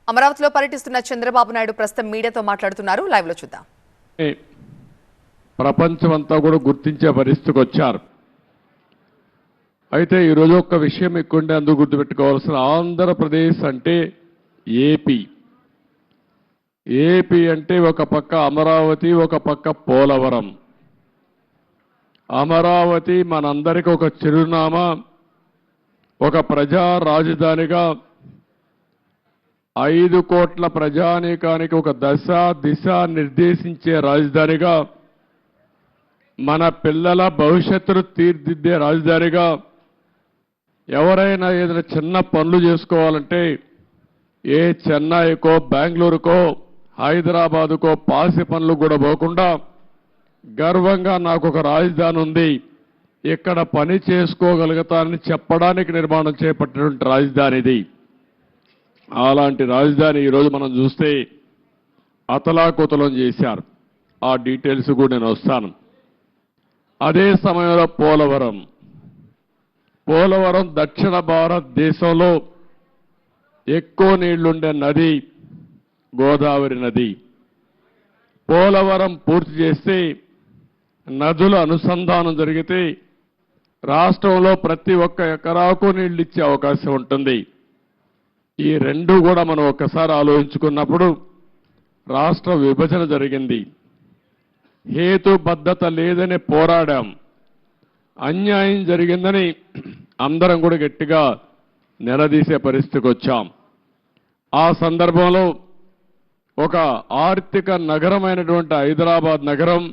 అమరావతిలో పర్యటిస్తున్న చంద్రబాబు నాయుడు ప్రస్తుతం మీడియాతో మాట్లాడుతున్నారు. లైవ్ లో చూద్దాం. ప్రపంచమంతా కూడా గుర్తించే పరిస్థితికి వచ్చారు. అయితే ఈరోజు ఒక విషయం ఎక్కువంటే అందుకు గుర్తుపెట్టుకోవాల్సిన ఆంధ్రప్రదేశ్ అంటే ఏపీ. ఏపీ అంటే ఒక పక్క అమరావతి, ఒక పక్క పోలవరం. అమరావతి మనందరికీ ఒక చిరునామా, ఒక ప్రజా రాజధానిగా 5 కోట్ల ప్రజానీకానికి ఒక దశ దిశ నిర్దేశించే రాజధానిగా, మన పిల్లల భవిష్యత్తును తీర్చిదిద్దే రాజధానిగా, ఎవరైనా ఏదైనా చిన్న పనులు చేసుకోవాలంటే ఏ చెన్నైకో బెంగళూరుకో హైదరాబాదుకో పాసి పనులు కూడా పోకుండా గర్వంగా నాకు ఒక రాజధాని ఉంది, ఇక్కడ పని చేసుకోగలుగుతానని చెప్పడానికి నిర్మాణం చేపట్టినటువంటి రాజధాని ఇది. అలాంటి రాజధాని ఈరోజు మనం చూస్తే అతలాకుతలం చేశారు. ఆ డీటెయిల్స్ కూడా నేను వస్తాను. అదే సమయంలో పోలవరం దక్షిణ భారతదేశంలో ఎక్కువ నీళ్లుండే నది గోదావరి నది. పోలవరం పూర్తి చేస్తే నదుల అనుసంధానం జరిగితే రాష్ట్రంలో ప్రతి ఒక్క ఎకరాకు నీళ్లు ఇచ్చే అవకాశం ఉంటుంది. ఈ రెండు కూడా మనం ఒక్కసారి ఆలోచించుకున్నప్పుడు రాష్ట్ర విభజన జరిగింది, హేతుబద్ధత లేదని పోరాడాం, అన్యాయం జరిగిందని అందరం కూడా గట్టిగా నిలదీసే పరిస్థితికి వచ్చాం. ఆ సందర్భంలో ఒక ఆర్థిక నగరమైనటువంటి హైదరాబాద్ నగరం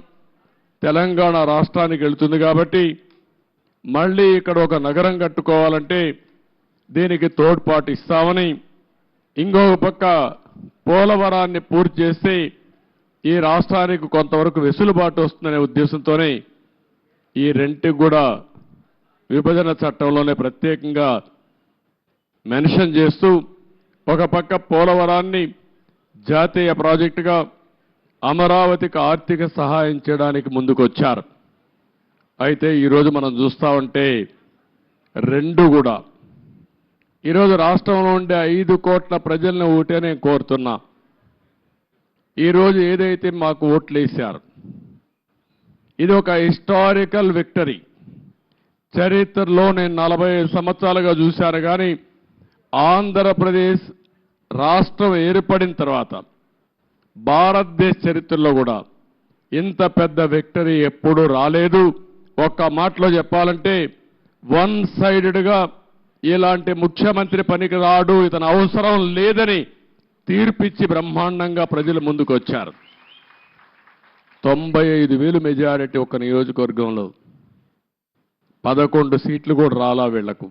తెలంగాణ రాష్ట్రానికి వెళ్తుంది కాబట్టి మళ్ళీ ఇక్కడ ఒక నగరం కట్టుకోవాలంటే దీనికి తోడ్పాటు ఇస్తామని, ఇంకొక పక్క పోలవరాన్ని పూర్తి చేస్తే ఈ రాష్ట్రానికి కొంతవరకు వెసులుబాటు వస్తుందనే ఉద్దేశంతోనే ఈ రెంటికి కూడా విభజన చట్టంలోనే ప్రత్యేకంగా మెన్షన్ చేస్తూ ఒక పక్క పోలవరాన్ని జాతీయ ప్రాజెక్టుగా, అమరావతికి ఆర్థిక సహాయం చేయడానికి ముందుకొచ్చారు. అయితే ఈరోజు మనం చూస్తా ఉంటే రెండు కూడా ఈరోజు రాష్ట్రంలో ఉండే 5 కోట్ల ప్రజలను ఓటే నేను కోరుతున్నా. ఈరోజు ఏదైతే మాకు ఓట్లు వేశారు ఇది ఒక హిస్టారికల్ విక్టరీ. చరిత్రలో నేను 45 సంవత్సరాలుగా చూశాను కానీ ఆంధ్రప్రదేశ్ రాష్ట్రం ఏర్పడిన తర్వాత భారతదేశ చరిత్రలో కూడా ఇంత పెద్ద విక్టరీ ఎప్పుడూ రాలేదు. ఒక్క మాటలో చెప్పాలంటే వన్ సైడెడ్గా ఇలాంటి ముఖ్యమంత్రి పనికి రాడు, ఇతను అవసరం లేదని తీర్పిచ్చి బ్రహ్మాండంగా ప్రజలు ముందుకు వచ్చారు. 95,000 మెజారిటీ ఒక నియోజకవర్గంలో, 11 సీట్లు కూడా రాలా వీళ్లకు.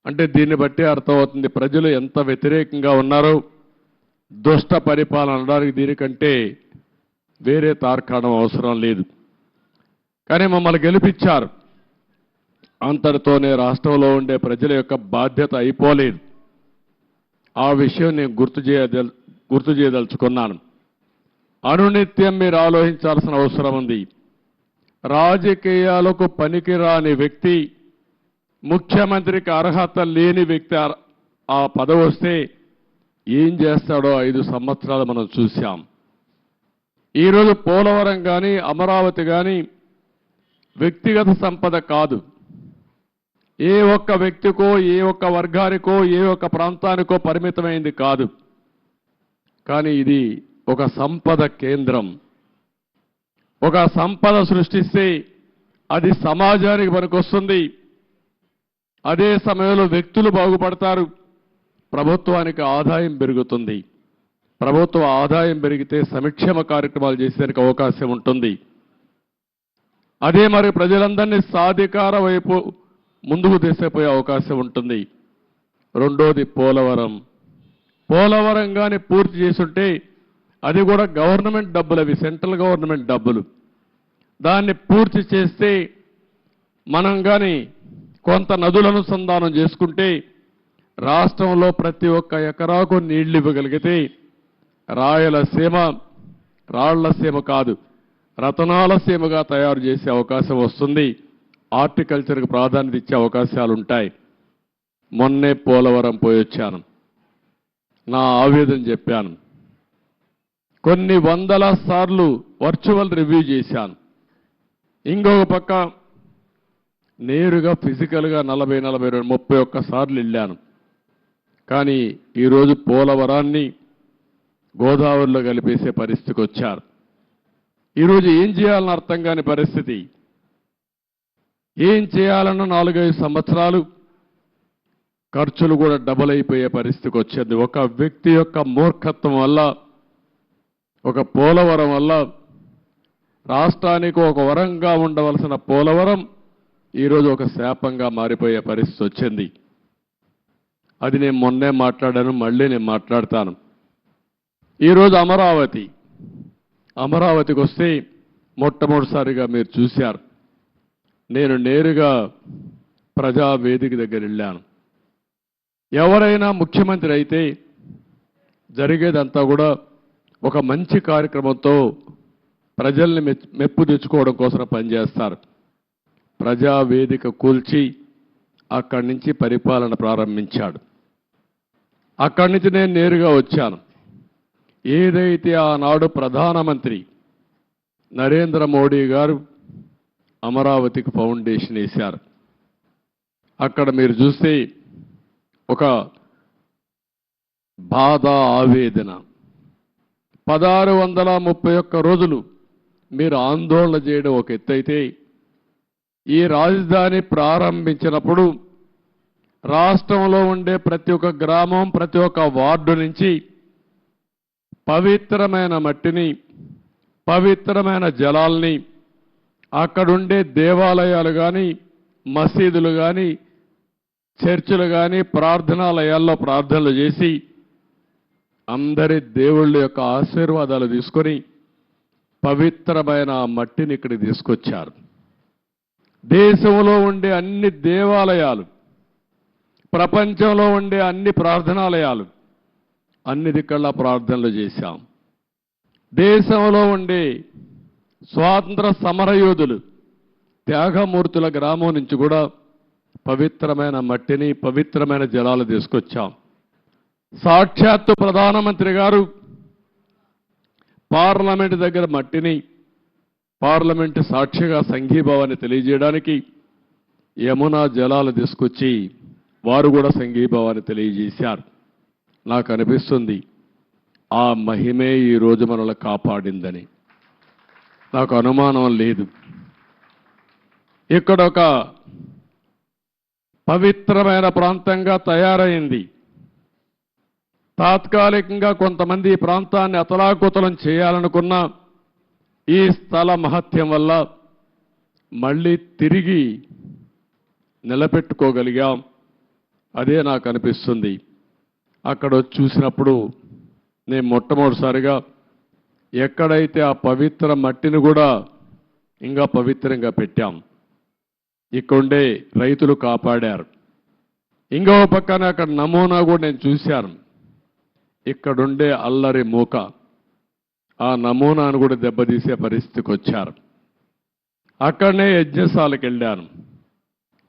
అంటే దీన్ని బట్టి అర్థమవుతుంది ప్రజలు ఎంత వ్యతిరేకంగా ఉన్నారో. దుష్ట పరిపాలన అనడానికి దీనికంటే వేరే తార్కాణం అవసరం లేదు. కానీ మమ్మల్ని గెలిపించారు. అంతటితోనే రాష్ట్రంలో ఉండే ప్రజల యొక్క బాధ్యత అయిపోలేదు. ఆ విషయం నేను గుర్తు చేయదలుచుకున్నాను. అనునిత్యం మీరు ఆలోచించాల్సిన అవసరం ఉంది. రాజకీయాలకు పనికిరాని వ్యక్తి, ముఖ్యమంత్రికి అర్హత లేని వ్యక్తి ఆ పదవి వస్తే ఏం చేస్తాడో 5 సంవత్సరాలు మనం చూశాం. ఈరోజు పోలవరం కానీ అమరావతి కానీ వ్యక్తిగత సంపద కాదు, ఏ ఒక్క వ్యక్తికో ఏ ఒక్క వర్గానికో ఏ ఒక్క ప్రాంతానికో పరిమితమైంది కాదు. కానీ ఇది ఒక సంపద కేంద్రం. ఒక సంపద సృష్టిస్తే అది సమాజానికి పనికొస్తుంది. అదే సమయంలో వ్యక్తులు బాగుపడతారు, ప్రభుత్వానికి ఆదాయం పెరుగుతుంది. ప్రభుత్వ ఆదాయం పెరిగితే సంక్షేమ కార్యక్రమాలు చేసేందుకు అవకాశం ఉంటుంది. అదే మరి ప్రజలందరినీ సాధికార వైపు ముందుకు తీసుకుపోయే అవకాశం ఉంటుంది. రెండోది పోలవరం కానీ పూర్తి చేసుంటే అది కూడా గవర్నమెంట్ డబ్బులు, అవి సెంట్రల్ గవర్నమెంట్ డబ్బులు. దాన్ని పూర్తి చేస్తే మనం కానీ కొంత నదుల అనుసంధానం చేసుకుంటే రాష్ట్రంలో ప్రతి ఒక్క ఎకరాకు నీళ్లు ఇవ్వగలిగితే రాయలసీమ రాళ్లసీమ కాదు రతనాల సీమగా తయారు చేసే అవకాశం వస్తుంది. హార్టికల్చర్కి ప్రాధాన్యత ఇచ్చే అవకాశాలు ఉంటాయి. మొన్నే పోలవరం పోయి వచ్చాను. నా ఆవేదన చెప్పాను. కొన్ని వందల సార్లు వర్చువల్ రివ్యూ చేశాను. ఇంకొక పక్క నేరుగా ఫిజికల్గా 40, 42, 31 సార్లు వెళ్ళాను. కానీ ఈరోజు పోలవరాన్ని గోదావరిలో కలిపేసే పరిస్థితికి వచ్చారు. ఈరోజు ఏం చేయాలని అర్థం కాని పరిస్థితి. ఏం చేయాలన్న 4-5 సంవత్సరాలు ఖర్చులు కూడా డబుల్ అయిపోయే పరిస్థితికి వచ్చింది. ఒక వ్యక్తి యొక్క మూర్ఖత్వం వల్ల, ఒక పోలవరం వల్ల రాష్ట్రానికి ఒక వరంగా ఉండవలసిన పోలవరం ఈరోజు ఒక శాపంగా మారిపోయే పరిస్థితి వచ్చింది. అది నేను మొన్నే మాట్లాడాను, మళ్ళీ నేను మాట్లాడతాను. ఈరోజు అమరావతికి వస్తే మొట్టమొదటిసారిగా మీరు చూశారు. నేను నేరుగా ప్రజావేదిక దగ్గర వెళ్ళాను. ఎవరైనా ముఖ్యమంత్రి అయితే జరిగేదంతా కూడా ఒక మంచి కార్యక్రమంతో ప్రజల్ని మెప్పు తెచ్చుకోవడం కోసం పనిచేస్తారు. ప్రజావేదిక కూల్చి అక్కడి నుంచి పరిపాలన ప్రారంభించాడు. అక్కడి నుంచి నేను నేరుగా వచ్చాను. ఏదైతే ఆనాడు ప్రధానమంత్రి నరేంద్ర మోడీ గారు అమరావతికి ఫౌండేషన్ వేశారు. అక్కడ మీరు చూస్తే ఒక బాధ, ఆవేదన. 1631 రోజులు మీరు ఆందోళన చేయడం ఒక ఎత్తైతే, ఈ రాజధాని ప్రారంభించినప్పుడు రాష్ట్రంలో ఉండే ప్రతి ఒక్క గ్రామం, ప్రతి ఒక్క వార్డు నుంచి పవిత్రమైన మట్టిని, పవిత్రమైన జలాల్ని, అక్కడుండే దేవాలయాలు కానీ, మసీదులు కానీ, చర్చిలు కానీ, ప్రార్థనాలయాల్లో ప్రార్థనలు చేసి అందరి దేవుళ్ళ యొక్క ఆశీర్వాదాలు తీసుకొని పవిత్రమైన ఆ మట్టిని ఇక్కడికి తీసుకొచ్చారు. దేశంలో ఉండే అన్ని దేవాలయాలు, ప్రపంచంలో ఉండే అన్ని ప్రార్థనాలయాలు, అన్ని దిక్కల్లా ప్రార్థనలు చేశాం. దేశంలో ఉండే స్వాతంత్ర సమరయోధులు త్యాగమూర్తుల గ్రామం నుంచి కూడా పవిత్రమైన మట్టిని, పవిత్రమైన జలాలు తీసుకొచ్చాం. సాక్షాత్తు ప్రధానమంత్రి గారు పార్లమెంటు దగ్గర మట్టిని, పార్లమెంటు సాక్షిగా సంఘీభావాన్ని తెలియజేయడానికి యమునా జలాలు తీసుకొచ్చి వారు కూడా సంఘీభావాన్ని తెలియజేశారు. నాకు అనిపిస్తుంది ఆ మహిమే ఈరోజు మనల్ని కాపాడిందని. నాకు అనుమానం లేదు. ఇక్కడ ఒక పవిత్రమైన ప్రాంతంగా తయారైంది. తాత్కాలికంగా కొంతమంది ఈ ప్రాంతాన్ని అతలాకుతలం చేయాలనుకున్న ఈ స్థల మహత్యం వల్ల మళ్ళీ తిరిగి నిలబెట్టుకోగలిగాం. అదే నాకు అనిపిస్తుంది. అక్కడ చూసినప్పుడు నేను మొట్టమొదటిసారిగా ఎక్కడైతే ఆ పవిత్ర మట్టిని కూడా ఇంకా పవిత్రంగా పెట్టాం, ఇక్కడుండే రైతులు కాపాడారు. ఇంకో పక్కన అక్కడ నమూనా కూడా నేను చూశాను. ఇక్కడుండే అల్లరి మూక ఆ నమూనాను కూడా దెబ్బతీసే పరిస్థితికి వచ్చారు. అక్కడనే యజ్ఞశాలకు వెళ్ళాను.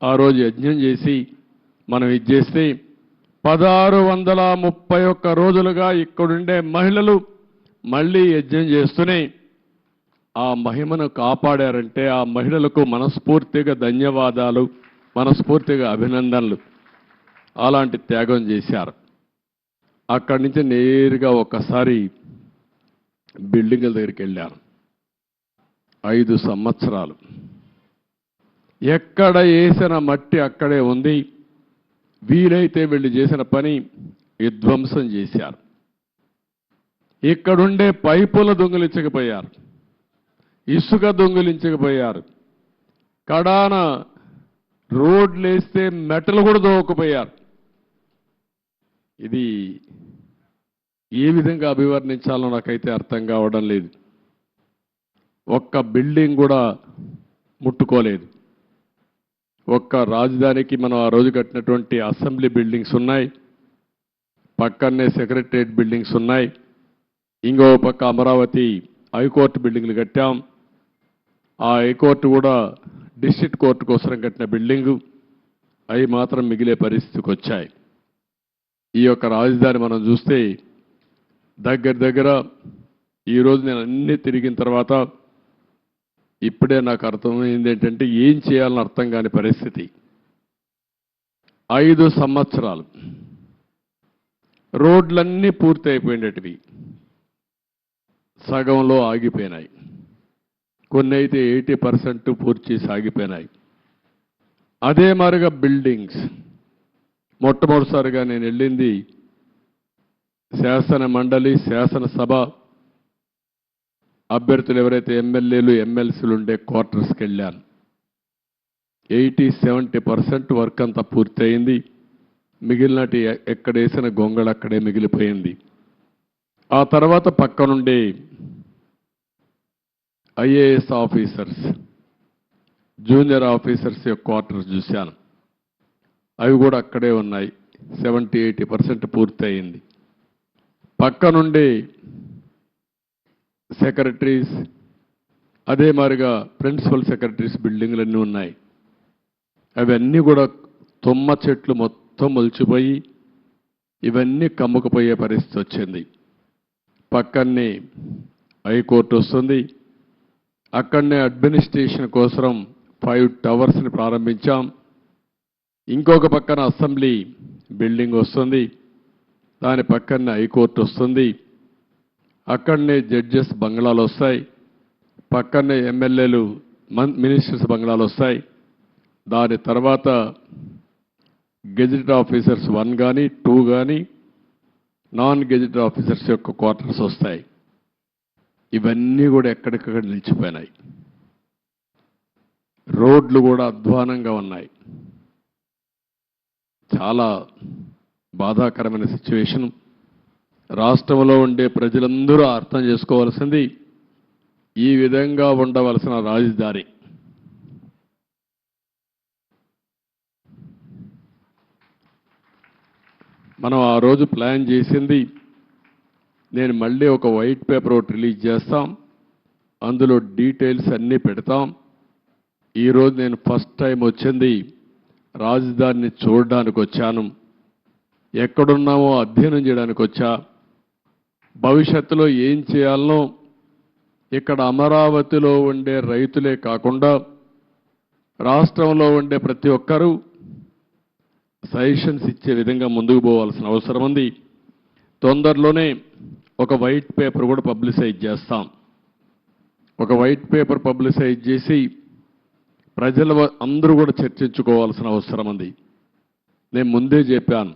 ఆ రోజు యజ్ఞం చేసి మనం ఇది చేస్తే 1631 రోజులుగా ఇక్కడుండే మహిళలు మళ్ళీ యజ్ఞం చేస్తూనే ఆ మహిమను కాపాడారంటే ఆ మహిళలకు మనస్ఫూర్తిగా ధన్యవాదాలు, మనస్ఫూర్తిగా అభినందనలు. అలాంటి త్యాగం చేశారు. అక్కడి నుంచి నేరుగా ఒక్కసారి బిల్డింగుల దగ్గరికి వెళ్ళాను. 5 సంవత్సరాలు ఎక్కడ వేసిన మట్టి అక్కడే ఉంది. వీలైతే వీళ్ళు చేసిన పని విధ్వంసం చేశారు. ఇక్కడుండే పైపుల దొంగిలించకపోయారు, ఇసుక దొంగిలించకపోయారు, కడాన రోడ్లు వేస్తే మెటలు కూడా దోవకపోయారు. ఇది ఏ విధంగా అభివర్ణించాలో నాకైతే అర్థం కావడం లేదు. ఒక్క బిల్డింగ్ కూడా ముట్టుకోలేదు. ఒక్క రాజధానికి మనం ఆ రోజు కట్టినటువంటి అసెంబ్లీ బిల్డింగ్స్ ఉన్నాయి, పక్కనే సెక్రటరియట్ బిల్డింగ్స్ ఉన్నాయి, ఇంకో పక్క అమరావతి హైకోర్టు బిల్డింగ్లు కట్టాం. ఆ హైకోర్టు కూడా డిస్ట్రిక్ట్ కోర్టు కోసం కట్టిన బిల్డింగు, అవి మాత్రం మిగిలే పరిస్థితికి వచ్చాయి. ఈ యొక్క రాజధాని మనం చూస్తే దగ్గర ఈరోజు నేను అన్నీ తిరిగిన తర్వాత ఇప్పుడే నాకు అర్థమైంది ఏంటంటే ఏం చేయాలని అర్థం కాని పరిస్థితి. 5 సంవత్సరాలు రోడ్లన్నీ పూర్తి అయిపోయినటివి, సగంలో ఆగిపోయినాయి. కొన్ని అయితే 80% పూర్తి చేసి ఆగిపోయినాయి. అదే మాదిరిగా బిల్డింగ్స్, మొట్టమొదటిసారిగా నేను వెళ్ళింది శాసన మండలి, శాసనసభ అభ్యర్థులు ఎవరైతే ఎమ్మెల్యేలు ఎమ్మెల్సీలు ఉండే క్వార్టర్స్కి వెళ్ళాను. 80-70% వర్క్ అంతా పూర్తయింది. మిగిలినటి ఎక్కడేసిన గొంగళ అక్కడే మిగిలిపోయింది. ఆ తర్వాత పక్కనుండే ఐఏఎస్ ఆఫీసర్స్, జూనియర్ ఆఫీసర్స్ యొక్క క్వార్టర్స్ చూశాను. అవి కూడా అక్కడే ఉన్నాయి. 70-80% పూర్తయింది. పక్కనుండే సెక్రటరీస్, అదే మాదిరిగా ప్రిన్సిపల్ సెక్రటరీస్ బిల్డింగ్లన్నీ ఉన్నాయి. అవన్నీ కూడా తుమ్మ చెట్లు మొత్తం మొలిచిపోయి ఇవన్నీ కమ్ముకుపోయే పరిస్థితి వచ్చింది. పక్కనే హైకోర్టు వస్తుంది. అక్కడనే అడ్మినిస్ట్రేషన్ కోసం 5 టవర్స్ని ప్రారంభించాం. ఇంకొక పక్కన అసెంబ్లీ బిల్డింగ్ వస్తుంది. దాని పక్కనే హైకోర్టు వస్తుంది. అక్కడనే జడ్జెస్ బంగ్లాలు వస్తాయి. పక్కనే ఎమ్మెల్యేలు మినిస్టర్స్ బంగ్లాలు వస్తాయి. దాని తర్వాత గెజిటెడ్ ఆఫీసర్స్ 1 కానీ 2 కానీ నాన్ గెజిటెడ్ ఆఫీసర్స్ యొక్క క్వార్టర్స్ వస్తాయి. ఇవన్నీ కూడా ఎక్కడికక్కడ నిలిచిపోయినాయి. రోడ్లు కూడా అధ్వానంగా ఉన్నాయి. చాలా బాధాకరమైన సిచ్యువేషన్. రాష్ట్రంలో ఉండే ప్రజలందరూ అర్థం చేసుకోవాల్సింది ఈ విధంగా ఉండవలసిన రాజధాని. మనం ఆ రోజు ప్లాన్ చేసింది, నేను మళ్ళీ ఒక వైట్ పేపర్ ఒకటి రిలీజ్ చేస్తాం, అందులో డీటెయిల్స్ అన్నీ పెడతాం. ఈరోజు నేను ఫస్ట్ టైం వచ్చింది రాజధానిని చూడడానికి వచ్చాను. ఎక్కడున్నామో అధ్యయనం చేయడానికి వచ్చా. భవిష్యత్తులో ఏం చేయాలనో ఇక్కడ అమరావతిలో ఉండే రైతులే కాకుండా రాష్ట్రంలో ఉండే ప్రతి ఒక్కరూ సజెషన్స్ ఇచ్చే విధంగా ముందుకు పోవాల్సిన అవసరం ఉంది. తొందరలోనే ఒక వైట్ పేపర్ కూడా పబ్లిసైజ్ చేస్తాం. ఒక వైట్ పేపర్ పబ్లిసైజ్ చేసి ప్రజల అందరూ కూడా చర్చించుకోవాల్సిన అవసరం ఉంది. నేను ముందే చెప్పాను,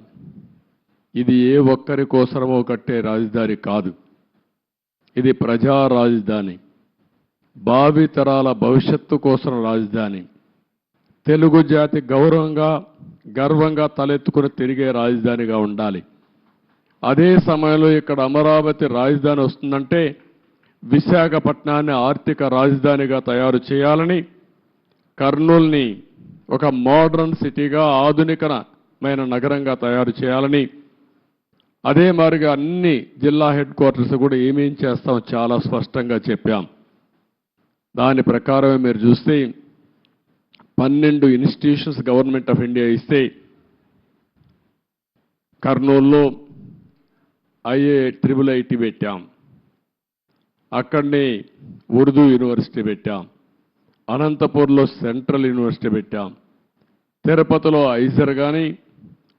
ఇది ఏ ఒక్కరి కోసమో కట్టే రాజధాని కాదు. ఇది ప్రజా రాజధాని, భావితరాల భవిష్యత్తు కోసం రాజధాని, తెలుగు జాతి గర్వంగా తలెత్తుకుని తిరిగే రాజధానిగా ఉండాలి. అదే సమయంలో ఇక్కడ అమరావతి రాజధాని వస్తుందంటే విశాఖపట్నాన్ని ఆర్థిక రాజధానిగా తయారు చేయాలని, కర్నూల్ని ఒక మోడర్న్ సిటీగా ఆధునికమైన నగరంగా తయారు చేయాలని, అదే మాదిరిగా అన్ని జిల్లా హెడ్ క్వార్టర్స్ కూడా ఏమేం చేస్తాం చాలా స్పష్టంగా చెప్పాం. దాని ప్రకారమే మీరు చూస్తే 12 ఇన్స్టిట్యూషన్స్ గవర్నమెంట్ ఆఫ్ ఇండియా ఇస్తే కర్నూలులో IIT పెట్టాం, అక్కడనే ఉర్దూ యూనివర్సిటీ పెట్టాం, అనంతపూర్లో సెంట్రల్ యూనివర్సిటీ పెట్టాం, తిరుపతిలో ఐజర్ కానీ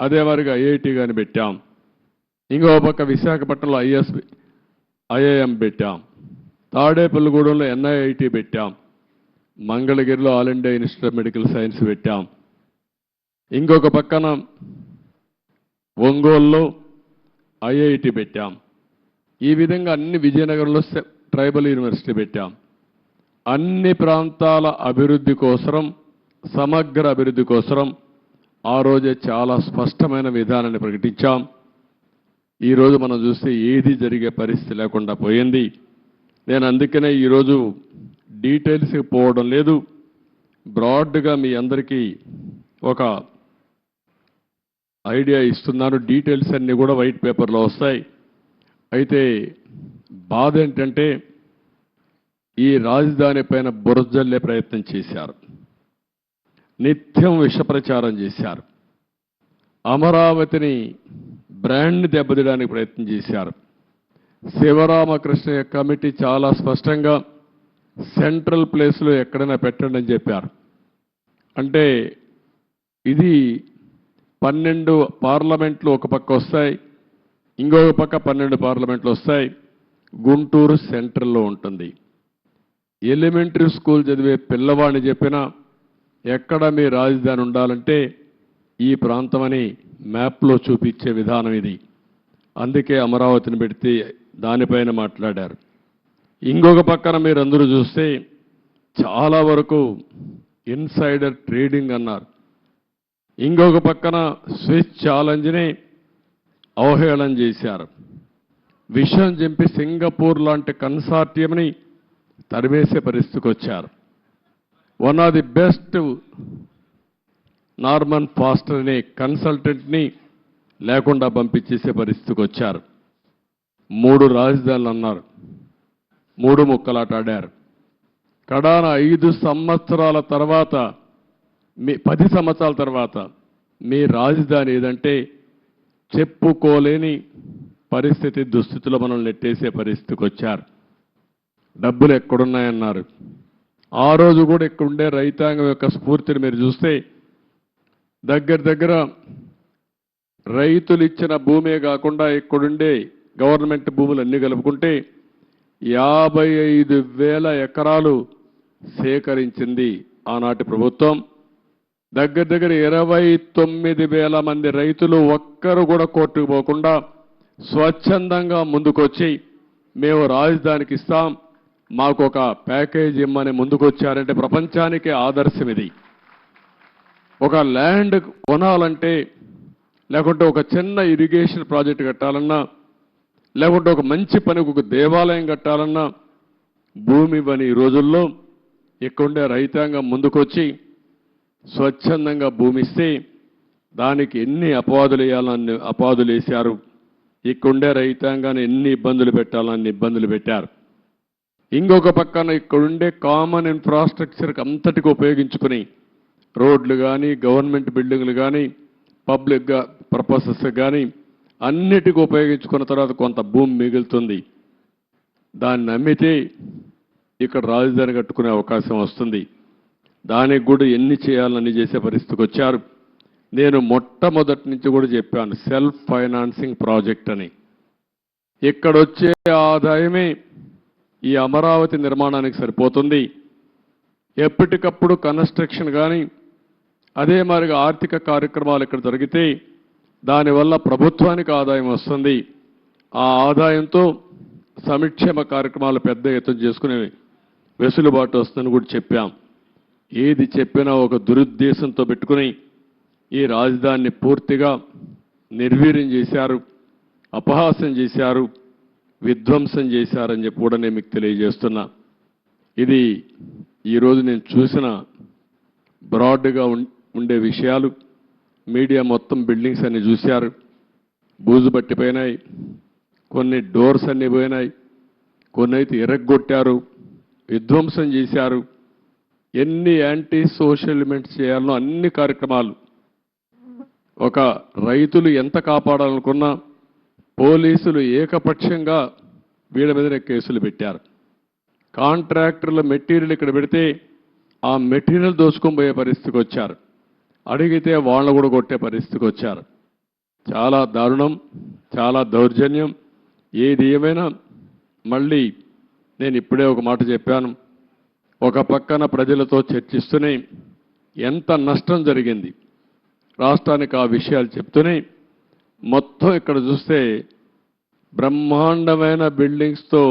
అదే మాదిరిగా IIT కానీ పెట్టాం. ఇంకో పక్క విశాఖపట్నంలో IIM పెట్టాం, తాడేపల్లిగూడెంలో NIIT పెట్టాం, మంగళగిరిలో all India institute of medical science పెట్టాం. ఇంకొక పక్కన ఒంగోలులో IIT పెట్టాం. ఈ విధంగా అన్ని విజయనగరంలో ట్రైబల్ యూనివర్సిటీ పెట్టాం. అన్ని ప్రాంతాల అభివృద్ధి కోసం, సమగ్ర అభివృద్ధి కోసం ఆ రోజే చాలా స్పష్టమైన విధానాన్ని ప్రకటించాం. ఈరోజు మనం చూస్తే ఏది జరిగే పరిస్థితి లేకుండా పోయింది. నేను అందుకనే ఈరోజు డీటెయిల్స్కి పోవడం లేదు. బ్రాడ్గా మీ అందరికీ ఒక ఐడియా ఇస్తున్నాను. డీటెయిల్స్ అన్నీ కూడా వైట్ పేపర్లో వస్తాయి. అయితే బాధ ఏంటంటే ఈ రాజధాని పైన బురజల్లే ప్రయత్నం చేశారు, నిత్యం విష ప్రచారం చేశారు. అమరావతిని బ్రాండ్ని దెబ్బతీయడానికి ప్రయత్నం చేశారు. శివరామకృష్ణయ్య కమిటీ చాలా స్పష్టంగా సెంట్రల్ ప్లేస్లో ఎక్కడైనా పెట్టండి అని చెప్పారు. అంటే ఇది 12 పార్లమెంట్లు ఒక పక్క వస్తాయి, ఇంకొక పక్క 12 పార్లమెంట్లు వస్తాయి. గుంటూరు సెంట్రల్లో ఉంటుంది. ఎలిమెంటరీ స్కూల్ చదివే పిల్లవాడిని చెప్పినా ఎక్కడ మీ రాజధాని ఉండాలంటే ఈ ప్రాంతమని మ్యాప్లో చూపించే విధానం ఇది. అందుకే అమరావతిని పెడితే దానిపైన మాట్లాడారు. ఇంకొక పక్కన మీరందరూ చూస్తే చాలా వరకు ఇన్సైడర్ ట్రేడింగ్ అన్నారు. ఇంకొక పక్కన స్విస్ ఛాలెంజ్ని అవహేళన చేశారు. విషయం చెప్పి సింగపూర్ లాంటి కన్సార్టియంని తరివేసే పరిస్థితికి వచ్చారు. One of the best Norman faster అనే కన్సల్టెంట్ని లేకుండా పంపించేసే పరిస్థితికి వచ్చారు. 3 రాజధానులు అన్నారు, 3 ముక్కలాట ఆడారు. కడాన 5 సంవత్సరాల తర్వాత 10 సంవత్సరాల తర్వాత మీ రాజధాని ఏదంటే చెప్పుకోలేని పరిస్థితి, దుస్థితిలో మనం నెట్టేసే పరిస్థితికి వచ్చారు. డబ్బులు ఎక్కడున్నాయన్నారు. ఆ రోజు కూడా ఇక్కడుండే రైతాంగం యొక్క స్ఫూర్తిని మీరు చూస్తే దగ్గర రైతులు ఇచ్చిన భూమే కాకుండా ఇక్కడుండే గవర్నమెంట్ భూములు అన్ని కలుపుకుంటే 55,000 ఎకరాలు సేకరించింది ఆనాటి ప్రభుత్వం. దగ్గర 29,000 మంది రైతులు ఒక్కరు కూడా కోర్టుకు పోకుండా స్వచ్ఛందంగా ముందుకొచ్చి మేము రాజధానికి ఇస్తాం, మాకు ఒక ప్యాకేజ్ ఇమ్మని ముందుకొచ్చారంటే ప్రపంచానికి ఆదర్శం ఇది. ఒక ల్యాండ్ కొనాలంటే, లేకుంటే ఒక చిన్న ఇరిగేషన్ ప్రాజెక్ట్ కట్టాలన్నా, లేకుంటే ఒక మంచి పనికి ఒక దేవాలయం కట్టాలన్నా భూమి ఇవ్వని ఈ రోజుల్లో ఇక్కడుండే రైతాంగం ముందుకొచ్చి స్వచ్ఛందంగా భూమి ఇస్తే దానికి ఎన్ని అపవాదులు వేయాలని అపవాదులు వేశారు. ఇక్కడుండే రైతాంగాన్ని ఎన్ని ఇబ్బందులు పెట్టాలని ఇబ్బందులు పెట్టారు. ఇంకొక పక్కన ఇక్కడుండే కామన్ ఇన్ఫ్రాస్ట్రక్చర్కి అంతటికి ఉపయోగించుకుని రోడ్లు కానీ, గవర్నమెంట్ బిల్డింగ్లు కానీ, పబ్లిక్ పర్పసెస్ కానీ అన్నిటికీ ఉపయోగించుకున్న తర్వాత కొంత భూమి మిగులుతుంది. దాన్ని అమ్మితే ఇక్కడ రాజధాని కట్టుకునే అవకాశం వస్తుంది. దానికి కూడా ఎన్ని చేయాలని చేసే పరిస్థితికి వచ్చారు. నేను మొట్టమొదటి నుంచి కూడా చెప్పాను, సెల్ఫ్ ఫైనాన్సింగ్ ప్రాజెక్ట్ అని. ఇక్కడొచ్చే ఆదాయమే ఈ అమరావతి నిర్మాణానికి సరిపోతుంది. ఎప్పటికప్పుడు కన్స్ట్రక్షన్ కానీ అదే మరిగా ఆర్థిక కార్యక్రమాలు ఇక్కడ జరిగితే దానివల్ల ప్రభుత్వానికి ఆదాయం వస్తుంది. ఆ ఆదాయంతో సంక్షేమ కార్యక్రమాలు పెద్ద ఎత్తున చేసుకునే వెసులుబాటు వస్తుందని కూడా చెప్పాం. ఏది చెప్పినా ఒక దురుద్దేశంతో పెట్టుకుని ఈ రాజధానిని పూర్తిగా నిర్వీర్యం చేశారు, అపహాస్యం చేశారు, విధ్వంసం చేశారని చెప్పి కూడా నేను మీకు తెలియజేస్తున్నా. ఇది ఈరోజు నేను చూసిన బ్రాడ్గా ఉండే విషయాలు. మీడియా మొత్తం బిల్డింగ్స్ అన్ని చూశారు, బూజు పట్టిపోయినాయి, కొన్ని డోర్స్ అన్ని పోయినాయి, కొన్ని అయితే ఎరగొట్టారు, విధ్వంసం చేశారు. ఎన్ని యాంటీ సోషల్ ఎలిమెంట్స్ చేయాలనో అన్ని కార్యక్రమాలు. ఒక రైతులు ఎంత కాపాడాలనుకున్నా పోలీసులు ఏకపక్షంగా వీళ్ళ మీదనే కేసులు పెట్టారు. కాంట్రాక్టర్ల మెటీరియల్ ఇక్కడ పెడితే ఆ మెటీరియల్ దోచుకొని పోయే పరిస్థితికి వచ్చారు. అడిగితే వాళ్ళను కూడా కొట్టే పరిస్థితికి వచ్చారు. చాలా దారుణం, చాలా దౌర్జన్యం. ఏది ఏమైనా మళ్ళీ నేను ఇప్పుడే ఒక మాట చెప్పాను. ఒక పక్కన ప్రజలతో చర్చిస్తూనే ఎంత నష్టం జరిగింది రాష్ట్రానికి ఆ విషయాలు చెప్తూనే మొత్తం ఇక్కడ చూస్తే బ్రహ్మాండమైన బిల్డింగ్స్తో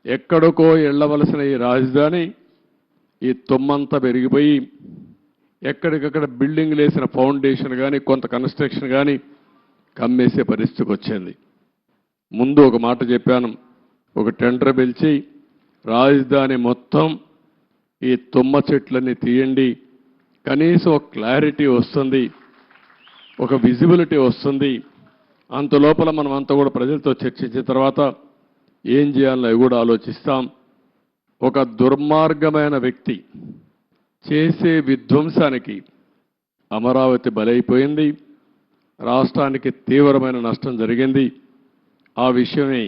ఎక్కడికో వెళ్ళవలసిన ఈ రాజధాని ఈ తుమ్మంతా పెరిగిపోయి ఎక్కడికక్కడ బిల్డింగ్లు వేసిన ఫౌండేషన్ కానీ కొంత కన్స్ట్రక్షన్ కానీ కమ్మేసే పరిస్థితికి వచ్చింది. ముందు ఒక మాట చెప్పాను, ఒక టెండర్ పిలిచి రాజధాని మొత్తం ఈ తుమ్మ చెట్లన్నీ తీయండి, కనీసం ఒక క్లారిటీ వస్తుంది, ఒక విజిబిలిటీ వస్తుంది. అంతలోపల మనం అంతా కూడా ప్రజలతో చర్చించిన తర్వాత ఏం చేయాలో అవి కూడా ఆలోచిస్తాం. ఒక దుర్మార్గమైన వ్యక్తి చేసే విధ్వంసానికి అమరావతి బలైపోయింది. రాష్ట్రానికి తీవ్రమైన నష్టం జరిగింది. ఆ విషయమే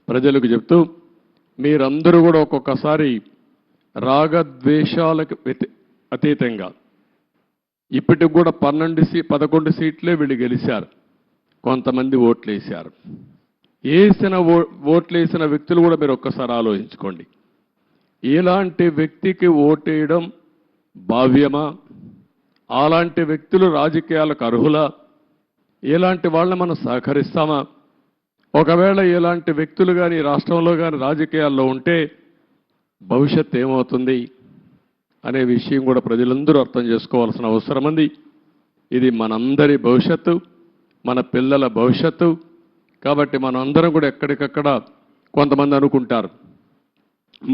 ప్రజలకు చెప్తూ మీరందరూ కూడా ఒక్కొక్కసారి రాగద్వేషాలకు అతీతంగా ఇప్పటికి కూడా 11 సీట్లే వీళ్ళు గెలిచారు. కొంతమంది ఓట్లేశారు. ఓట్లేసిన వ్యక్తులు కూడా మీరు ఒక్కసారి ఆలోచించుకోండి. ఇలాంటి వ్యక్తికి ఓటేయడం భావ్యమా? అలాంటి వ్యక్తులు రాజకీయాలకు అర్హులా? ఇలాంటి వాళ్ళని మనం సహకరిస్తామా? ఒకవేళ ఇలాంటి వ్యక్తులు కానీ రాష్ట్రంలో కానీ రాజకీయాల్లో ఉంటే భవిష్యత్తు ఏమవుతుంది అనే విషయం కూడా ప్రజలందరూ అర్థం చేసుకోవాల్సిన అవసరం ఉంది. ఇది మనందరి భవిష్యత్తు, మన పిల్లల భవిష్యత్తు. కాబట్టి మనందరం కూడా ఎక్కడికక్కడ కొంతమంది అనుకుంటారు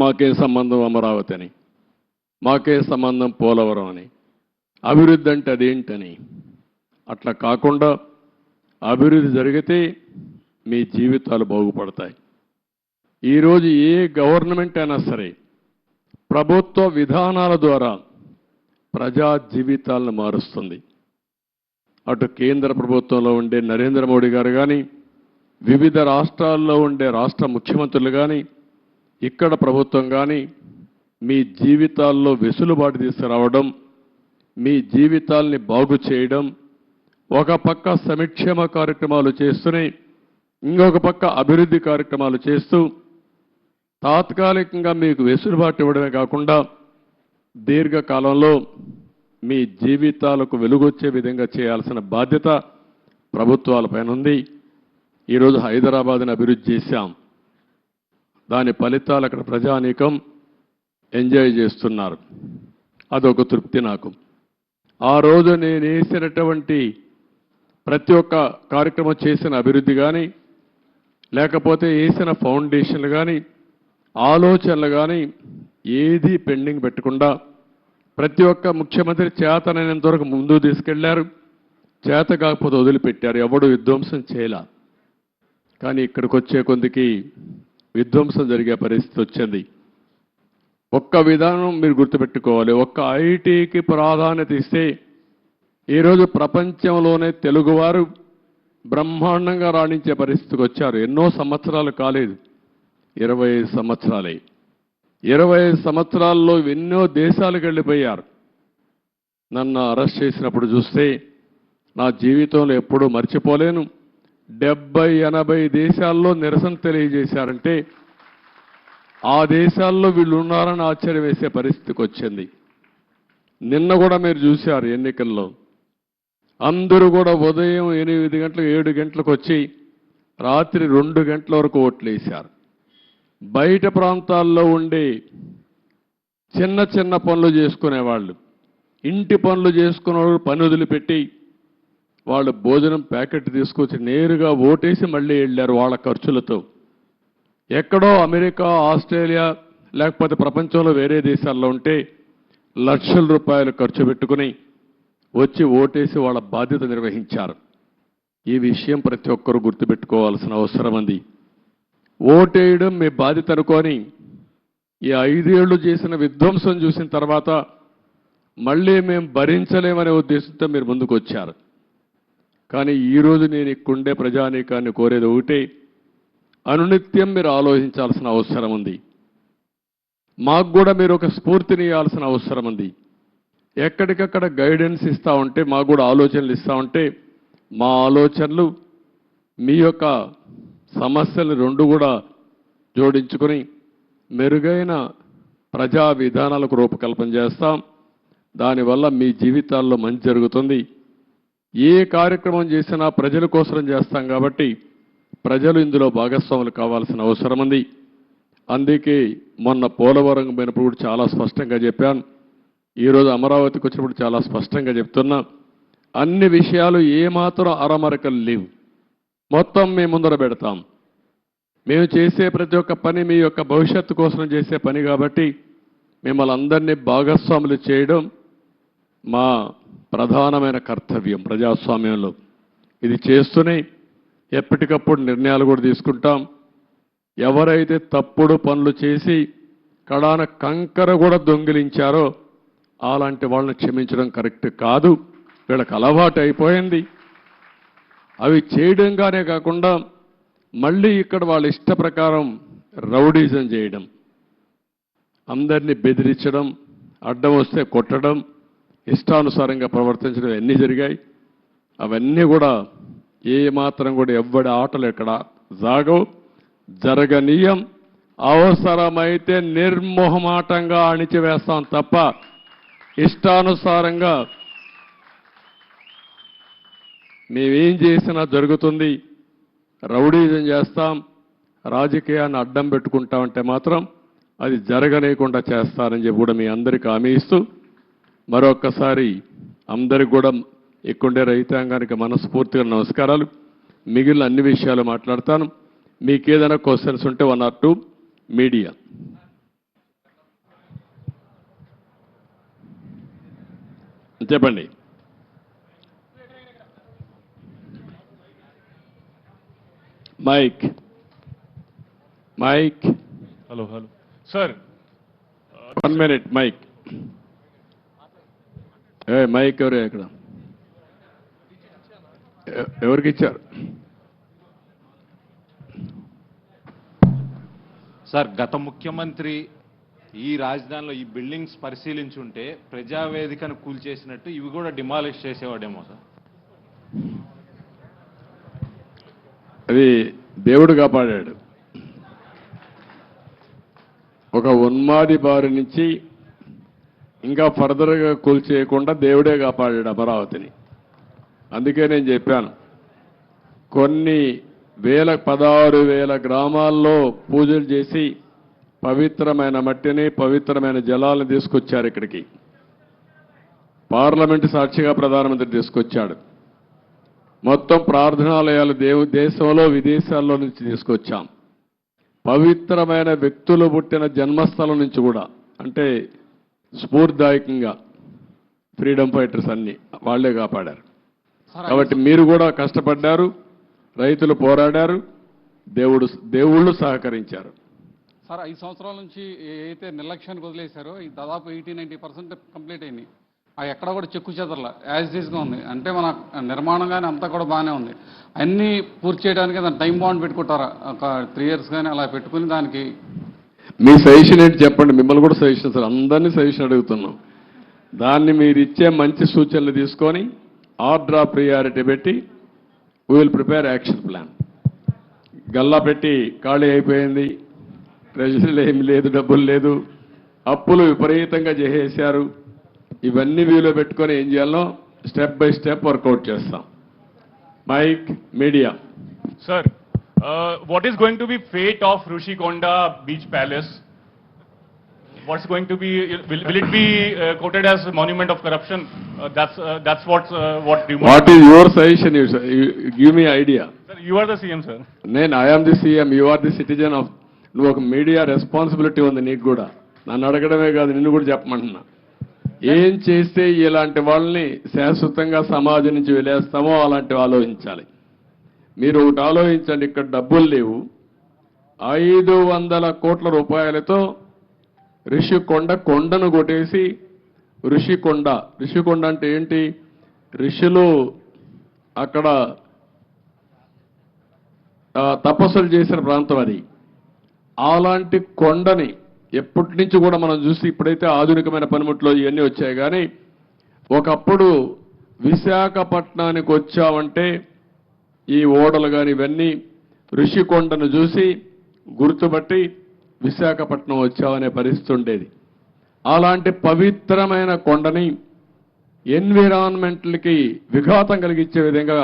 మాకే సంబంధం అమరావతి అని, మాకే సంబంధం పోలవరం అని, అభివృద్ధి అంటే అదేంటని. అట్లా కాకుండా అభివృద్ధి జరిగితే మీ జీవితాలు బాగుపడతాయి. ఈరోజు ఏ గవర్నమెంట్ అయినా సరే ప్రభుత్వ విధానాల ద్వారా ప్రజా జీవితాలను మారుస్తుంది. అటు కేంద్ర ప్రభుత్వంలో ఉండే నరేంద్ర మోడీ గారు కానీ, వివిధ రాష్ట్రాల్లో ఉండే రాష్ట్ర ముఖ్యమంత్రులు కానీ, ఇక్కడ ప్రభుత్వం కానీ మీ జీవితాల్లో వెసులుబాటు తీసుకురావడం, మీ జీవితాల్ని బాగు చేయడం, ఒక పక్క సంక్షేమ కార్యక్రమాలు చేస్తూనే ఇంకొక పక్క అభివృద్ధి కార్యక్రమాలు చేస్తూ తాత్కాలికంగా మీకు వెసులుబాటు ఇవ్వడమే కాకుండా దీర్ఘకాలంలో మీ జీవితాలకు వెలుగొచ్చే విధంగా చేయాల్సిన బాధ్యత ప్రభుత్వాలపైన ఉంది. ఈరోజు హైదరాబాద్ని అభివృద్ధి చేశాం. దాని ఫలితాలు అక్కడ ప్రజానీకం ఎంజాయ్ చేస్తున్నారు. అదొక తృప్తి నాకు. ఆ రోజు నేను వేసినటువంటి ప్రతి ఒక్క కార్యక్రమం చేసిన అభివృద్ధి కానీ, లేకపోతే వేసిన ఫౌండేషన్లు కానీ, ఆలోచనలు కానీ ఏది పెండింగ్ పెట్టకుండా ప్రతి ఒక్క ముఖ్యమంత్రి చేతనైనంత వరకు ముందుకు తీసుకెళ్లారు. చేత కాకపోతే వదిలిపెట్టారు. ఎవడు విధ్వంసం చేయలే. కానీ ఇక్కడికి వచ్చే కొందికి విధ్వంసం జరిగే పరిస్థితి వచ్చింది. ఒక్క విధానం మీరు గుర్తుపెట్టుకోవాలి. ఒక్క ఐటీకి ప్రాధాన్యత ఇస్తే ఈరోజు ప్రపంచంలోనే తెలుగువారు బ్రహ్మాండంగా రాణించే పరిస్థితికి వచ్చారు. ఎన్నో సంవత్సరాలు కాలేదు, 25 సంవత్సరాలే. 25 సంవత్సరాల్లో ఎన్నో దేశాలకు వెళ్ళిపోయారు. నన్ను అరెస్ట్ చేసినప్పుడు చూస్తే నా జీవితంలో ఎప్పుడూ మర్చిపోలేను. 70-80 దేశాల్లో నిరసన తెలియజేశారంటే ఆ దేశాల్లో వీళ్ళు ఉన్నారని ఆశ్చర్యం వేసే పరిస్థితికి వచ్చింది. నిన్న కూడా మీరు చూశారు ఎన్నికల్లో అందరూ కూడా ఉదయం 8 గంటలకు 7 గంటలకు వచ్చి రాత్రి 2 గంటల వరకు ఓట్లేశారు. బయట ప్రాంతాల్లో ఉండే చిన్న చిన్న పనులు చేసుకునేవాళ్ళు, ఇంటి పనులు చేసుకునే పని వదిలిపెట్టి వాళ్ళు భోజనం ప్యాకెట్ తీసుకొచ్చి నేరుగా ఓటేసి మళ్ళీ వెళ్ళారు వాళ్ళ ఖర్చులతో. ఎక్కడో అమెరికా, ఆస్ట్రేలియా లేకపోతే ప్రపంచంలో వేరే దేశాల్లో ఉంటే లక్షల రూపాయలు ఖర్చు పెట్టుకుని వచ్చి ఓటేసి వాళ్ళ బాధ్యత నిర్వహించారు. ఈ విషయం ప్రతి ఒక్కరూ గుర్తుపెట్టుకోవాల్సిన అవసరం ఉంది. ఓటేయడం మీ బాధ్యత అనుకొని ఈ 5 ఏళ్లు చేసిన విధ్వంసం చూసిన తర్వాత మళ్ళీ మేము భరించలేమనే ఉద్దేశంతో మీరు ముందుకు వచ్చారు. కానీ ఈరోజు నేను ఇక్కడుండే ప్రజానీకాన్ని కోరేది ఒకటే, అనునిత్యం మీరు ఆలోచించాల్సిన అవసరం ఉంది. మాకు కూడా మీరు ఒక స్ఫూర్తిని ఇవ్వాల్సిన అవసరం ఉంది. ఎక్కడికక్కడ గైడెన్స్ ఇస్తూ ఉంటే, మాకు కూడా ఆలోచనలు ఇస్తూ ఉంటే మా ఆలోచనలు మీ యొక్క సమస్యలు రెండు కూడా జోడించుకొని మెరుగైన ప్రజా విధానాలకు రూపకల్పన చేస్తాం. దానివల్ల మీ జీవితాల్లో మంచి జరుగుతుంది. ఏ కార్యక్రమం చేసినా ప్రజల కోసం చేస్తాం కాబట్టి ప్రజలు ఇందులో భాగస్వాములు కావాల్సిన అవసరం ఉంది. అందుకే మొన్న పోలవరం పోయినప్పుడు కూడా చాలా స్పష్టంగా చెప్పాను. ఈరోజు అమరావతికి వచ్చినప్పుడు చాలా స్పష్టంగా చెప్తున్నా. అన్ని విషయాలు ఏమాత్రం అరమరకలు లేవు. మొత్తం మేము ముందర పెడతాం. మేము చేసే ప్రతి ఒక్క పని మీ యొక్క భవిష్యత్తు కోసం చేసే పని కాబట్టి మిమ్మల్ని అందరినీ భాగస్వాములు చేయడం మా ప్రధానమైన కర్తవ్యం ప్రజాస్వామ్యంలో. ఇది చేస్తూనే ఎప్పటికప్పుడు నిర్ణయాలు కూడా తీసుకుంటాం. ఎవరైతే తప్పుడు పనులు చేసి కడాన కంకర కూడా దొంగిలించారో అలాంటి వాళ్ళని క్షమించడం కరెక్ట్ కాదు. వీళ్ళకి అలవాటు అయిపోయింది. అవి చేయడంగానే కాకుండా మళ్ళీ ఇక్కడ వాళ్ళ ఇష్ట ప్రకారం రౌడీజం చేయడం, అందరినీ బెదిరించడం, అడ్డం వస్తే కొట్టడం, ఇష్టానుసారంగా ప్రవర్తించడం అన్నీ జరిగాయి. అవన్నీ కూడా ఏ మాత్రం కూడా ఎవ్వడి ఆటలు ఎక్కడ జాగవు, జరగనీయం. అవసరమైతే నిర్మోహమాటంగా అణిచివేస్తాం తప్ప ఇష్టానుసారంగా మేమేం చేసినా జరుగుతుంది. రౌడీజం చేస్తాం, రాజకీయాన్ని అడ్డం పెట్టుకుంటామంటే మాత్రం అది జరగలేకుండా చేస్తారని చెప్పి కూడా మీ అందరికీ హామీ ఇస్తూ మరొక్కసారి అందరికి కూడా ఇక్కడుండే రైతాంగానికి మనస్ఫూర్తిగా నమస్కారాలు. మిగిలిన అన్ని విషయాలు మాట్లాడతాను. మీకు ఏదైనా క్వశ్చన్స్ ఉంటే 1 or 2 మీడియా. చెప్పండి. Mic mic hello sir 1 minute mic. Mic ఎవరు ఇక్కడ ఎవరికి ఇచ్చారు? సార్ గత ముఖ్యమంత్రి ఈ రాజధానిలో ఈ బిల్డింగ్స్ పరిశీలించుంటే ప్రజావేదికను కూల్చేసినట్టు ఇవి కూడా డిమాలిష్ చేసేవాడేమో సార్. అది దేవుడు కాపాడాడు. ఒక ఉన్మాది బారి నుంచి ఇంకా ఫర్దర్గా కూల్చేయకుండా దేవుడే కాపాడాడు అమరావతిని. అందుకే నేను చెప్పాను, కొన్ని 16,000 గ్రామాల్లో పూజలు చేసి పవిత్రమైన మట్టిని, పవిత్రమైన జలాలను తీసుకొచ్చారు ఇక్కడికి. పార్లమెంటు సాక్షిగా ప్రధానమంత్రి తీసుకొచ్చాడు. మొత్తం ప్రార్థనాలయాలు దేశంలో విదేశాల్లో నుంచి తీసుకొచ్చాం. పవిత్రమైన వ్యక్తులు పుట్టిన జన్మస్థలం నుంచి కూడా, అంటే స్ఫూర్తిదాయకంగా ఫ్రీడమ్ ఫైటర్స్ అన్ని వాళ్లే కాపాడారు. కాబట్టి మీరు కూడా కష్టపడ్డారు, రైతులు పోరాడారు, దేవుళ్ళు సహకరించారు. సార్ 5 సంవత్సరాల నుంచి ఏదైతే నిర్లక్ష్యానికి వదిలేశారో ఈ దాదాపు 80-90% కంప్లీట్ అయింది. అవి ఎక్కడ కూడా చెక్కు చెదరలా, యాజ్ ఈజ్గా ఉంది. అంటే మన నిర్మాణం కానీ అంతా కూడా బాగానే ఉంది. అన్నీ పూర్తి చేయడానికి దాని టైం బాండ్ పెట్టుకుంటారా? ఒక 3 years కానీ అలా పెట్టుకుని దానికి మీ సజెషన్ ఏంటి చెప్పండి. మిమ్మల్ని కూడా సజెషన్ సార్, అందరినీ సజెషన్ అడుగుతున్నాం. దాన్ని మీరు ఇచ్చే మంచి సూచనలు తీసుకొని ఆర్డర్ ఆఫ్ ప్రియారిటీ పెట్టి we will prepare action plan. Galla పెట్టి ఖాళీ అయిపోయింది, ట్రెజరీలో ఏమి లేదు, డబ్బులు లేదు, అప్పులు విపరీతంగా చేసేశారు. ఇవన్నీ వీలో పెట్టుకొని ఏం చేయాలో స్టెప్ బై స్టెప్ వర్కౌట్ చేస్తాం. Mic media. Sir, what is going to be fate of Rushikonda Beach Palace? What's going to be? Will it be quoted as a monument of corruption? That's what rumors. What is your suggestion? You give me idea. Sir, you are the CM, sir. నేను I am the CM. You are the citizen of. నువ్వు ఒక media responsibility ఉంది నీకు కూడా. నన్ను అడగడమే కాదు, నిన్ను కూడా చెప్పమంటున్నా. ఏం చేస్తే ఇలాంటి వాళ్ళని శాశ్వతంగా సమాజం నుంచి వెలేస్తామో అలాంటివి ఆలోచించాలి. మీరు ఒకటి ఆలోచించండి, ఇక్కడ డబ్బులు లేవు. 500 కోట్ల రూపాయలతో కొండను కొట్టేసి ఋషికొండ అంటే ఏంటి? ఋషులు అక్కడ తపస్సులు చేసిన ప్రాంతం అది. అలాంటి కొండని ఎప్పటి నుంచి కూడా మనం చూసి, ఇప్పుడైతే ఆధునికమైన పనిముట్లు ఇవన్నీ వచ్చాయి, కానీ ఒకప్పుడు విశాఖపట్నానికి వచ్చామంటే ఈ ఓడలు కానీ ఇవన్నీ ఋషికొండను చూసి గుర్తుపట్టి విశాఖపట్నం వచ్చామనే పరిస్థితి ఉండేది. అలాంటి పవిత్రమైన కొండని ఎన్విరాన్మెంట్లకి విఘాతం కలిగించే విధంగా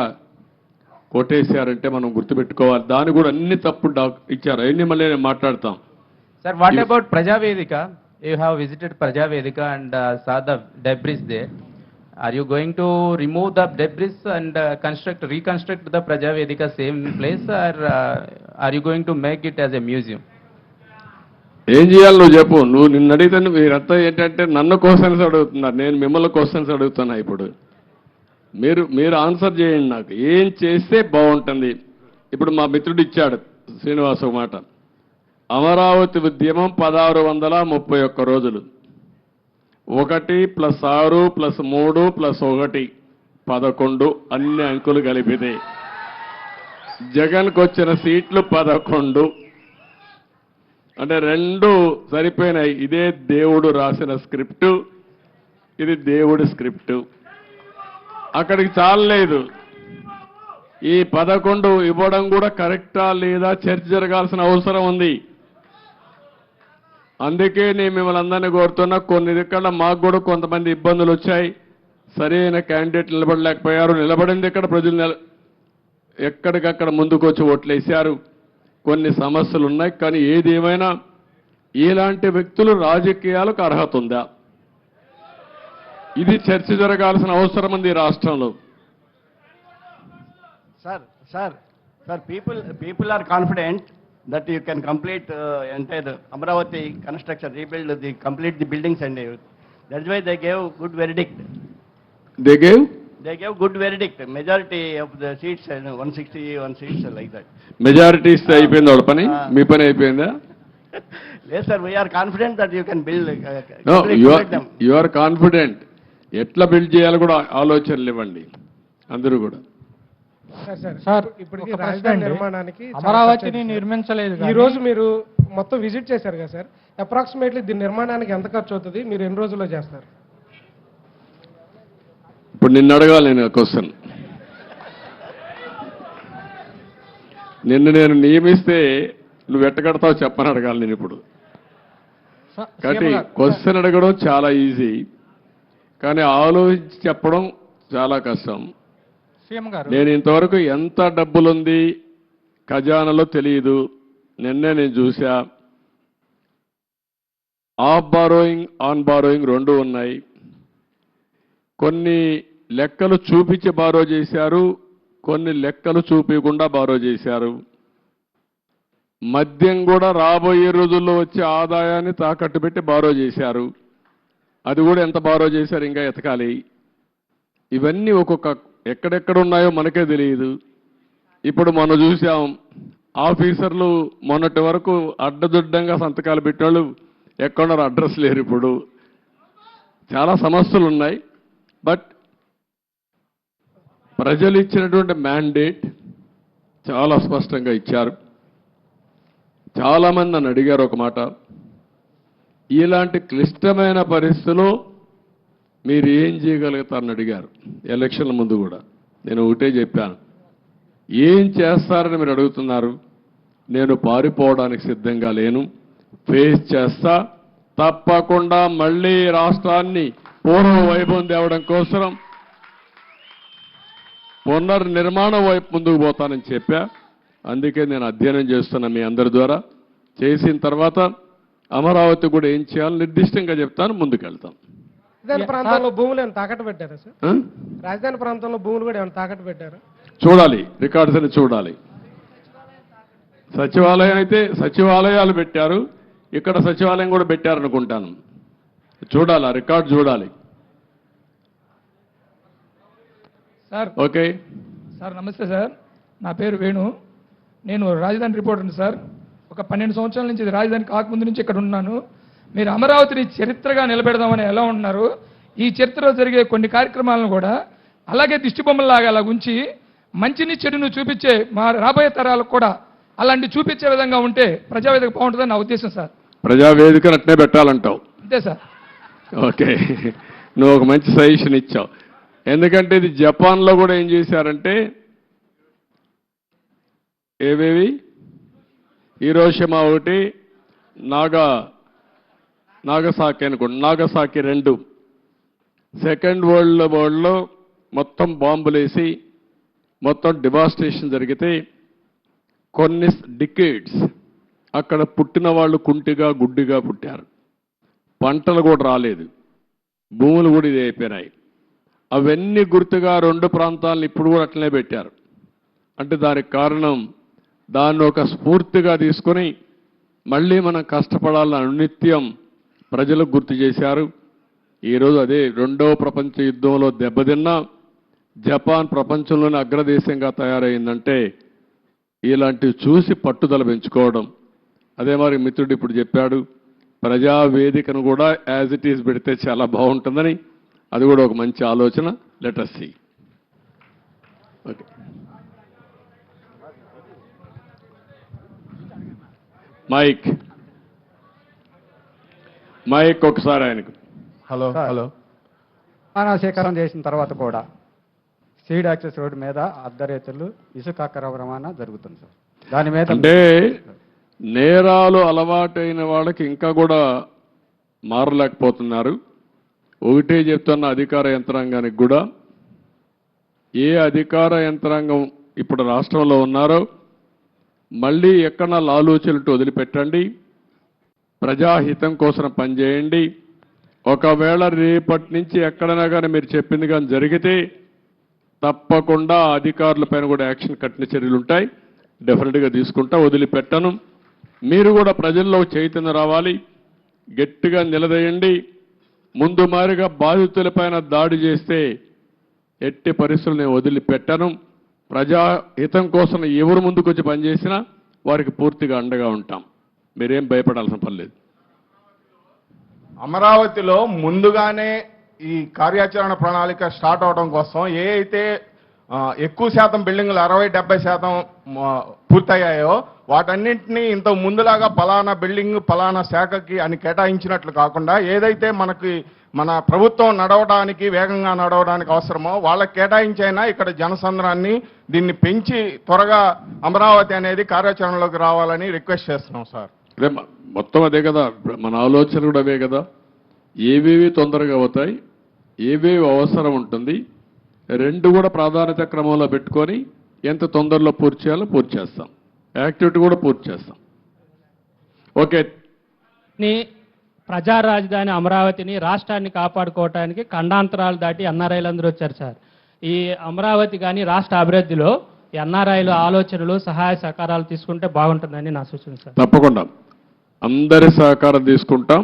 కొట్టేశారంటే మనం గుర్తుపెట్టుకోవాలి. దాన్ని కూడా అన్ని తప్పుడు ఇచ్చారు. అవన్నీ మళ్ళీ నేను మాట్లాడతాం. Sir, what about Prajavedika? You have visited Prajavedika and saw the debris there. Are you going to remove the debris and reconstruct the Prajavedika same place, or are you going to make it as a museum? ఏం చేయాలి నువ్వు చెప్పు. నువ్వు నిన్ను అడిగితే మీరంతా ఏంటంటే నన్ను క్వశ్చన్స్ అడుగుతున్నారు, నేను మిమ్మల్ని క్వశ్చన్స్ అడుగుతున్నా. ఇప్పుడు మీరు ఆన్సర్ చేయండి. నాకు ఏం చేస్తే బాగుంటుంది. ఇప్పుడు మా మిత్రుడు ఇచ్చాడు శ్రీనివాస్ ఒక మాట. అమరావతి ఉద్యమం 1631 రోజులు, 1 + 6 + 3 + 1 11 అన్ని అంకులు కలిపితే జగన్కి వచ్చిన సీట్లు 11. అంటే రెండు సరిపోయినాయి. ఇదే దేవుడు రాసిన స్క్రిప్టు, ఇది దేవుడి స్క్రిప్టు. అక్కడికి చాలలేదు. ఈ 11 ఇవ్వడం కూడా కరెక్టా లేదా చర్చ జరగాల్సిన అవసరం ఉంది. అందుకే నేను మిమ్మల్ని అందరినీ కోరుతున్నా, కొన్ని ఇక్కడ మాకు కూడా కొంతమంది ఇబ్బందులు వచ్చాయి. సరైన క్యాండిడేట్ నిలబడలేకపోయారు. నిలబడింది ఇక్కడ ప్రజలు ఎక్కడికక్కడ ముందుకు వచ్చి ఓట్లేశారు. కొన్ని సమస్యలు ఉన్నాయి. కానీ ఏది ఏమైనా ఇలాంటి వ్యక్తులు రాజకీయాలకు అర్హత ఉందా, ఇది చర్చ జరగాల్సిన అవసరం ఉంది ఈ రాష్ట్రంలో. Sir, people are confident that you can complete entire Amravati construction, complete the buildings and everything. That's why they gave good verdict. They gave good verdict. Majority of the seats, 161 seats like that. Majority ఇస్తే అయిపోయింది వాళ్ళ పని. మీ పని అయిపోయిందా? Yes, sir. We are confident that you can build. No, complete them. you are confident. ఎట్లా build చేయాలో కూడా ఆలోచనలు ఇవ్వండి అందరూ కూడా. సార్ ఇప్పటికి రాజధాని నిర్మాణానికి అమరావతిని నిర్మించలేదు. ఈ రోజు మీరు మొత్తం విజిట్ చేశారు కదా సార్, అప్రాక్సిమేట్లీ దీని నిర్మాణానికి ఎంత ఖర్చు అవుతుంది, మీరు ఎన్ని రోజుల్లో చేస్తారు? ఇప్పుడు నిన్ను అడగాలి నేను క్వశ్చన్. నిన్ను నేను నియమిస్తే నువ్వు ఎట్టగడతావు చెప్పని అడగాలి నేను ఇప్పుడు. కాబట్టి క్వశ్చన్ అడగడం చాలా ఈజీ, కానీ ఆలోచించి చెప్పడం చాలా కష్టం. సీఎం గారు, నేను ఇంతవరకు ఎంత డబ్బులుంది ఖజానాలో తెలియదు. నిన్నే నేను చూసా. ఆఫ్ బారోయింగ్, ఆన్ బారోయింగ్ రెండు ఉన్నాయి. కొన్ని లెక్కలు చూపించి బారో చేశారు, కొన్ని లెక్కలు చూపించకుండా బారో చేశారు. మద్యం కూడా రాబోయే రోజుల్లో వచ్చే ఆదాయాన్ని తాకట్టు పెట్టి బారో చేశారు. అది కూడా ఎంత బారో చేశారు ఇంకా ఎతకాలి. ఇవన్నీ ఒక్కొక్క ఎక్కడెక్కడ ఉన్నాయో మనకే తెలియదు. ఇప్పుడు మనం చూసాం, ఆఫీసర్లు మొన్నటి వరకు అడ్డదుడ్డంగా సంతకాలు పెట్టినోళ్ళు ఎక్కడున్నారు, అడ్రస్ లేరు. ఇప్పుడు చాలా సమస్యలు ఉన్నాయి. బట్ ప్రజలు ఇచ్చినటువంటి మ్యాండేట్ చాలా స్పష్టంగా ఇచ్చారు. చాలామంది నన్ను అడిగారు ఒక మాట, ఇలాంటి క్లిష్టమైన పరిస్థితుల్లో మీరు ఏం చేయగలుగుతారని అడిగారు. ఎలక్షన్ల ముందు కూడా నేను ఒకటే చెప్పాను, ఏం చేస్తారని మీరు అడుగుతున్నారు. నేను పారిపోవడానికి సిద్ధంగా లేను, ఫేస్ చేస్తా. తప్పకుండా మళ్ళీ రాష్ట్రాన్ని పూర్వ వైభవం తేవడం కోసం పునర్నిర్మాణం వైపు ముందుకు పోతానని చెప్పా. అందుకే నేను అధ్యయనం చేస్తున్నా మీ అందరి ద్వారా. చేసిన తర్వాత అమరావతి కూడా ఏం చేయాలో నిర్దిష్టంగా చెప్తాను, ముందుకెళ్తాం. రాజధాని ప్రాంతంలో భూములు ఏమైనా తాకట్టు పెట్టారా సార్? రాజధాని ప్రాంతంలో భూములు కూడా ఏమైనా తాకట్టు పెట్టారా? చూడాలి, రికార్డ్స్ అని చూడాలి. సచివాలయం అయితే సచివాలయాలు పెట్టారు, ఇక్కడ సచివాలయం కూడా పెట్టారనుకుంటాను. చూడాలి, ఆ రికార్డు చూడాలి. సార్ ఓకే సార్, నమస్తే సార్. నా పేరు వేణు, నేను రాజధాని రిపోర్టర్ని సార్. ఒక 12 సంవత్సరాల నుంచి, ఇది రాజధాని కాకముందు నుంచి ఇక్కడ ఉన్నాను. మీరు అమరావతిని చరిత్రగా నిలబెడదామని ఎలా ఉంటున్నారు? ఈ చరిత్రలో జరిగే కొన్ని కార్యక్రమాలను కూడా అలాగే దిష్టిబొమ్మలాగా అలా ఉంచి మంచిని చెడును చూపించే మా రాబోయే తరాలకు కూడా అలాంటి చూపించే విధంగా ఉంటే ప్రజావేదిక బాగుంటుందని నా ఉద్దేశం సార్. ప్రజావేదిక అట్నే పెట్టాలంటావు? అంతే సార్. ఓకే, నువ్వు ఒక మంచి సజెషన్ ఇచ్చావు. ఎందుకంటే ఇది జపాన్లో కూడా ఏం చేశారంటే, ఏవేవి హీరోషిమా ఒకటి, నాగసాకి అనుకోండి, నాగసాకి 2 సెకండ్ వరల్డ్ వార్లో మొత్తం బాంబులేసి మొత్తం డివాస్టేషన్ జరిగితే కొన్ని డికేడ్స్ అక్కడ పుట్టిన వాళ్ళు కుంటిగా గుడ్డిగా పుట్టారు. పంటలు కూడా రాలేదు, భూములు కూడా ఇది అయిపోయినాయి. అవన్నీ గుర్తుగా 2 ప్రాంతాలను ఇప్పుడు కూడా అట్లనే పెట్టారు. అంటే దానికి కారణం, దాన్ని ఒక స్ఫూర్తిగా తీసుకొని మళ్ళీ మనం కష్టపడాలని అనునిత్యం ప్రజలకు గుర్తు చేశారు. ఈరోజు అదే 2వ ప్రపంచ యుద్ధంలో దెబ్బతిన్న జపాన్ ప్రపంచంలోని అగ్రదేశంగా తయారైందంటే ఇలాంటివి చూసి పట్టుదల పెంచుకోవడం. అదే మరి మిత్రుడు ఇప్పుడు చెప్పాడు, ప్రజావేదికను కూడా యాజ్ ఇట్ ఈజ్ పెడితే చాలా బాగుంటుందని. అది కూడా ఒక మంచి ఆలోచన. Let us see. Okay. Mic mic ఒకసారి ఆయనకు. హలో హలో సేకరణ చేసిన తర్వాత కూడా సీడ్ యాక్సెస్ రోడ్డు మీద అర్ధరేతులు ఇసుక అక్రమ రవాణా జరుగుతుంది సార్. దాని మీద అంటే నేరాలు అలవాటైన వాళ్ళకి ఇంకా కూడా మారలేకపోతున్నారు. ఒకటే చెప్తున్న అధికార యంత్రాంగానికి కూడా, ఏ అధికార యంత్రాంగం ఇప్పుడు రాష్ట్రంలో ఉన్నారో మళ్ళీ ఎక్కడ లాలూచలట్టు వదిలిపెట్టండి, ప్రజాహితం కోసం పనిచేయండి. ఒకవేళ రేపటి నుంచి ఎక్కడైనా కానీ మీరు చెప్పింది కానీ జరిగితే తప్పకుండా అధికారుల పైన కూడా యాక్షన్ కఠిన చర్యలు ఉంటాయి. డెఫినెట్గా తీసుకుంటా, వదిలిపెట్టను. మీరు కూడా ప్రజల్లో చైతన్యం రావాలి, గట్టిగా నిలదీయండి. ముందు మారిగా బాధితులపైన దాడి చేస్తే ఎట్టి పరిస్థితులు నేను వదిలిపెట్టను. ప్రజాహితం కోసం ఎవరు ముందుకు వచ్చి పనిచేసినా వారికి పూర్తిగా అండగా ఉంటాం. మీరేం భయపడాల్సిన పని లేదు. అమరావతిలో ముందుగానే ఈ కార్యాచరణ ప్రణాళిక స్టార్ట్ అవడం కోసం ఏ అయితే ఎక్కువ శాతం బిల్డింగ్లు 60-70% పూర్తయ్యాయో వాటన్నింటినీ ఇంత ముందులాగా పలానా బిల్డింగ్ పలానా శాఖకి అని కేటాయించినట్లు కాకుండా ఏదైతే మన ప్రభుత్వం నడవడానికి వేగంగా నడవడానికి అవసరమో వాళ్ళకి కేటాయించైనా ఇక్కడ జనసంద్రాన్ని దీన్ని పెంచి త్వరగా అమరావతి అనేది కార్యాచరణలోకి రావాలని రిక్వెస్ట్ చేస్తున్నాం సార్. అదే మొత్తం అదే కదా, మన ఆలోచన కూడా అవే కదా. ఏవేవి తొందరగా అవుతాయి, ఏవేవి అవసరం ఉంటుంది, రెండు కూడా ప్రాధాన్యత క్రమంలో పెట్టుకొని ఎంత తొందరలో పూర్తి చేయాలో పూర్తి చేస్తాం. యాక్టివిటీ కూడా పూర్తి చేస్తాం. ఓకే. ప్రజా రాజధాని అమరావతిని రాష్ట్రాన్ని కాపాడుకోవడానికి ఖండాంతరాలు దాటి ఎన్ఆర్ఐలందరూ వచ్చారు సార్. ఈ అమరావతి కానీ రాష్ట్ర అభివృద్ధిలో ఎన్ఆర్ఐలు ఆలోచనలు సహాయ సహకారాలు తీసుకుంటే బాగుంటుందని నా సూచన సార్. తప్పకుండా అందరి సహకారం తీసుకుంటాం,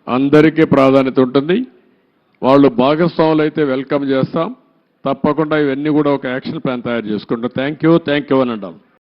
అందరికీ ప్రాధాన్యత ఉంటుంది. వాళ్ళు భాగస్వాములు అయితే వెల్కమ్ చేస్తాం. తప్పకుండా ఇవన్నీ కూడా ఒక యాక్షన్ ప్లాన్ తయారు చేసుకుంటాం. థ్యాంక్ యూ అని అంటాం.